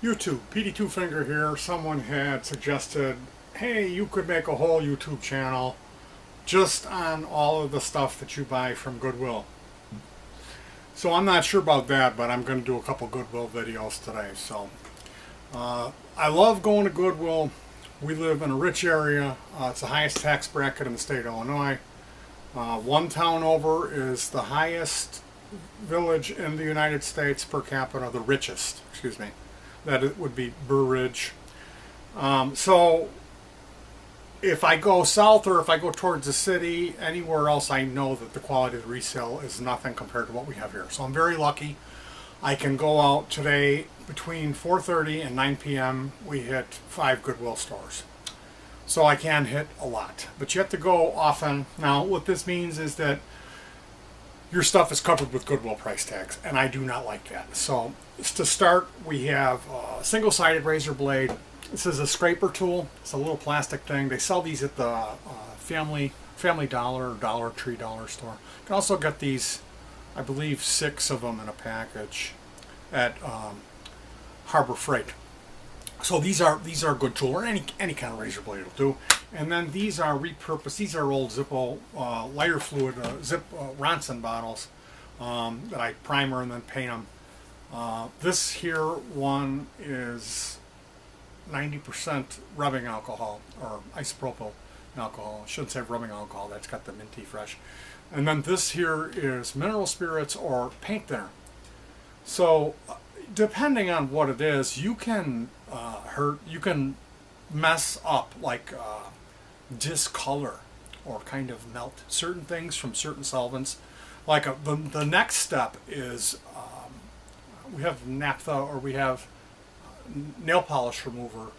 YouTube, petey twofinger here. Someone had suggested, hey, you could make a whole YouTube channel just on all of the stuff that you buy from Goodwill. So I'm not sure about that, but I'm going to do a couple Goodwill videos today. So I love going to Goodwill. We live in a rich area. It's the highest tax bracket in the state of Illinois. One town over is the highest village in the United States per capita, the richest, excuse me. That it would be Burr Ridge. So if I go south or if I go towards the city, anywhere else, I know that the quality of the resale is nothing compared to what we have here. So I'm very lucky. I can go out today between 4:30 and 9 p.m. We hit 5 Goodwill stores. So I can hit a lot. But you have to go often. Now what this means is that your stuff is covered with Goodwill price tags, and I do not like that. So to start, we have a single-sided razor blade. This is a scraper tool. It's a little plastic thing. They sell these at the Family Dollar or Dollar Tree dollar store. You can also get these, I believe, 6 of them in a package at Harbor Freight. So these are good tool, or any kind of razor blade will do. And then these are repurposed. These are old Zippo lighter fluid Ronson bottles that I primer and then paint them. This here one is 90% rubbing alcohol or isopropyl alcohol. I shouldn't say rubbing alcohol. That's got the minty fresh. And then this here is mineral spirits or paint thinner. So depending on what it is, you can you can mess up, like discolor or kind of melt certain things from certain solvents. Like the next step is we have naphtha, or we have nail polish remover.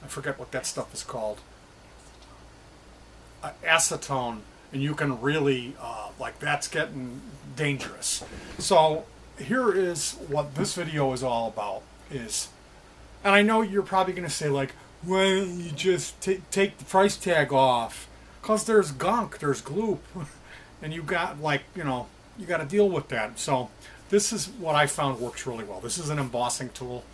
I forget what that stuff is called. Acetone, and you can really like, that's getting dangerous. So here is what this video is all about. And I know you're probably going to say, like, why don't you just take the price tag off? Because there's gunk, there's gloop, and you got, like, you know, you got to deal with that. So this is what I found works really well. This is an embossing tool,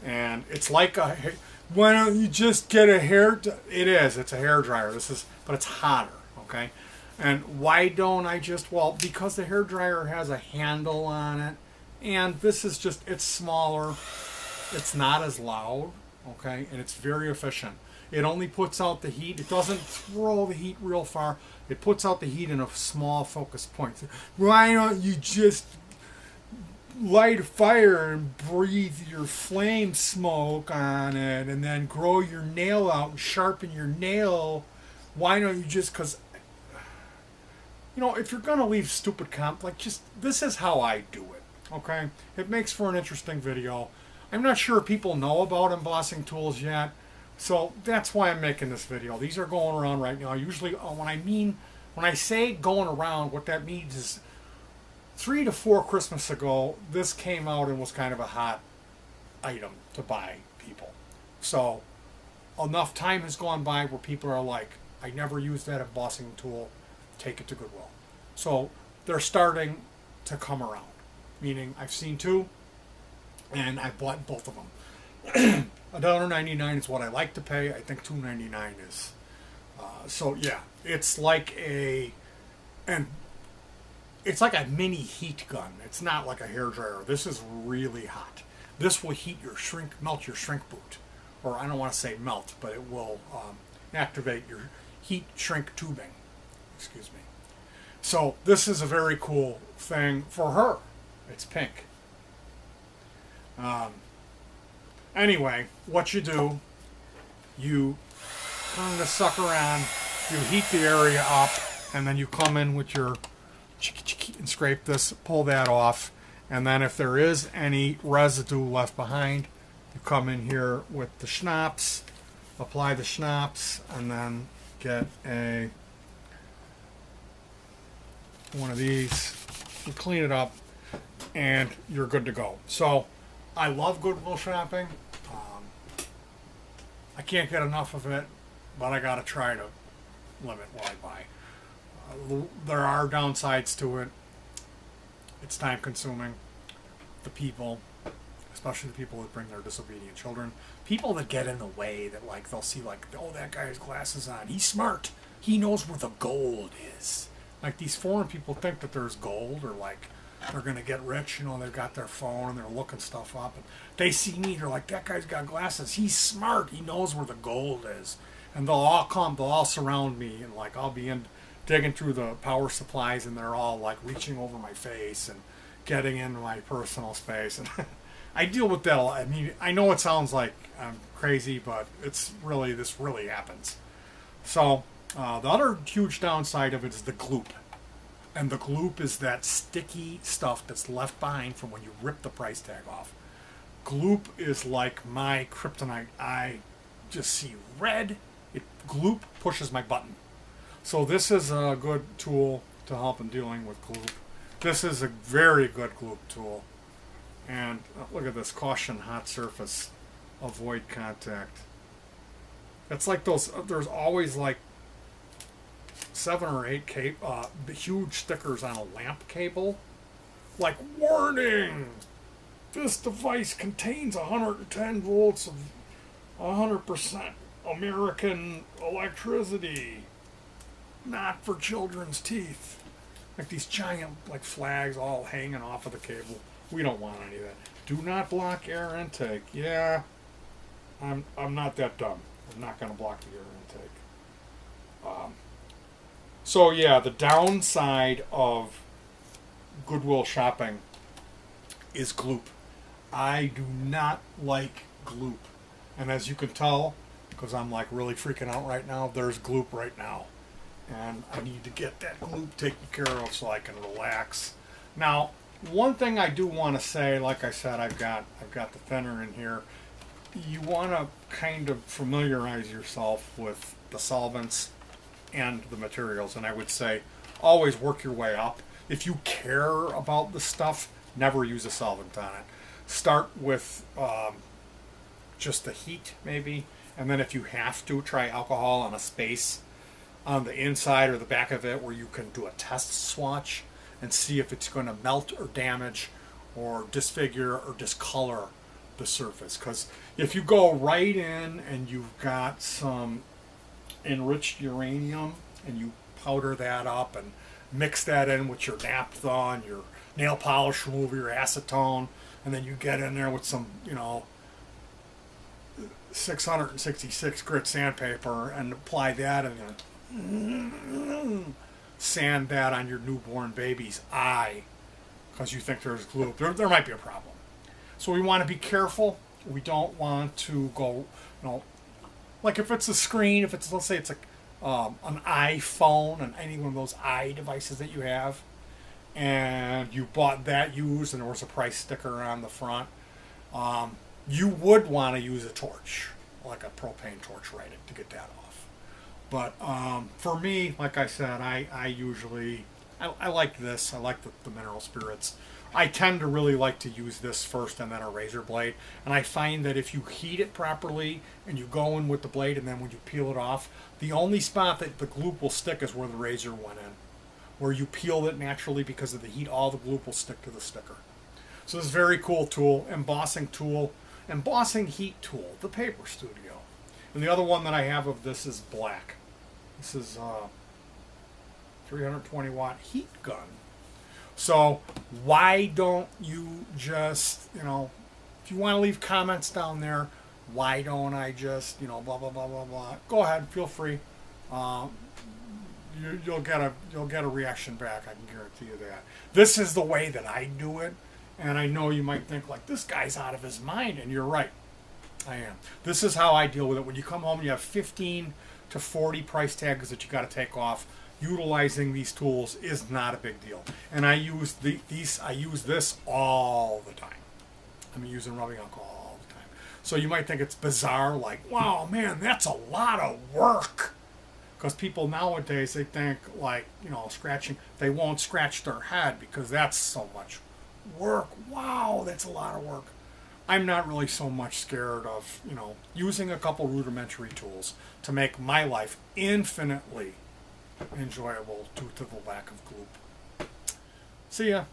and it's like a, why don't you just get a hair? It is. It's a hair dryer. But it's hotter. Okay. And why don't I just? Well, because the hair dryer has a handle on it, and this is just, it's smaller. It's not as loud, okay, and it's very efficient. It only puts out the heat. It doesn't throw the heat real far. It puts out the heat in a small focus point. Why don't you just light a fire and breathe your flame smoke on it, and then grow your nail out and sharpen your nail? Why don't you just, because, you know, if you're going to leave stupid like, just, this is how I do it, okay? It makes for an interesting video. I'm not sure if people know about embossing tools yet, so that's why I'm making this video. These are going around right now. Usually, when I say going around, what that means is 3 to 4 Christmas ago, this came out and was kind of a hot item to buy people. So enough time has gone by where people are like, I never used that embossing tool, take it to Goodwill. So they're starting to come around, meaning I've seen 2. And I bought both of them. $1.99 is what I like to pay. I think $2.99 is. So yeah, it's like it's like a mini heat gun. It's not like a hair dryer. This is really hot. This will melt your shrink boot, or I don't want to say melt, but it will activate your heat shrink tubing. Excuse me. So this is a very cool thing for her. It's pink. Anyway, what you do, you turn the sucker on, you heat the area up, and then you come in with your and scrape this, pull that off, and then if there is any residue left behind, you come in here with the schnapps, apply the schnapps, and then get one of these, you clean it up, and you're good to go. So I love Goodwill Shopping. I can't get enough of it, but I got to try to limit what I buy. There are downsides to it. It's time consuming. The people. especially the people that bring their disobedient children. People that get in the way, that like they'll see like, oh, that guy has glasses on. He's smart. He knows where the gold is. Like these foreign people think that there's gold, or like they're going to get rich. You know, they've got their phone and they're looking stuff up. And they see me, they're like, that guy's got glasses. He's smart. He knows where the gold is. And they'll all surround me, and like I'll be digging through the power supplies, and they're all like reaching over my face and getting into my personal space. And I deal with that a lot. I mean, I know it sounds like I'm crazy, but this really happens. So the other huge downside of it is the GLOOP. And the GLOOP is that sticky stuff that's left behind from when you rip the price tag off. GLOOP is like my kryptonite. I just see red. GLOOP pushes my button. So this is a good tool to help in dealing with GLOOP. This is a very good GLOOP tool. And look at this, caution, hot surface, avoid contact. It's like those, there's always like 7 or 8 huge stickers on a lamp cable. Like, warning! This device contains 110 volts of 100% American electricity. Not for children's teeth. Like these giant like flags all hanging off of the cable. We don't want any of that. Do not block air intake. Yeah, I'm not that dumb. I'm not going to block the air intake. So yeah, the downside of Goodwill Shopping is GLOOP. I do not like GLOOP. And as you can tell, because I'm like really freaking out right now, there's GLOOP right now. And I need to get that GLOOP taken care of so I can relax. Now, one thing I do want to say, like I said, I've got the thinner in here. You want to kind of familiarize yourself with the solvents and the materials, and I would say always work your way up. If you care about the stuff, never use a solvent on it. Start with just the heat maybe, and then if you have to, try alcohol on a space on the inside or the back of it where you can do a test swatch and see if it's going to melt or damage or disfigure or discolor the surface. Because if you go right in and you've got some enriched uranium and you powder that up and mix that in with your naphtha and your nail polish remover, your acetone, and then you get in there with some, 666 grit sandpaper and apply that and sand that on your newborn baby's eye because you think there's glue. There might be a problem. So we want to be careful. We don't want to go, like if it's a screen, if it's, let's say it's an iPhone and any one of those devices that you have, and you bought that used and there was a price sticker on the front, you would want to use a torch, like a propane torch, right, to get that off. But for me, like I said, I usually, I like this. I like the mineral spirits. I tend to really like to use this first and then a razor blade. And I find that if you heat it properly and you go in with the blade and then when you peel it off, the only spot that the GLOOP will stick is where the razor went in. Where you peel it naturally because of the heat, all the GLOOP will stick to the sticker. So this is a very cool tool, Embossing Tool, Embossing Heat Tool, the Paper Studio. And the other one that I have of this is black. This is 320 watt heat gun. So why don't you just, if you want to leave comments down there, why don't I just, blah, blah, blah, blah, blah. Go ahead, feel free. You'll get a reaction back, I can guarantee you that. This is the way that I do it, and I know you might think like, this guy's out of his mind, and you're right. I am. This is how I deal with it. When you come home, you have 15 to 40 price tags that you got to take off. Utilizing these tools is not a big deal, and I use I use this all the time. I'm using rubbing alcohol all the time. So you might think it's bizarre, like, wow, man, that's a lot of work. Because people nowadays, they think like, scratching, they won't scratch their head because that's so much work. Wow, that's a lot of work. I'm not really so much scared of, using a couple rudimentary tools to make my life infinitely enjoyable due to the lack of GLOOP. See ya.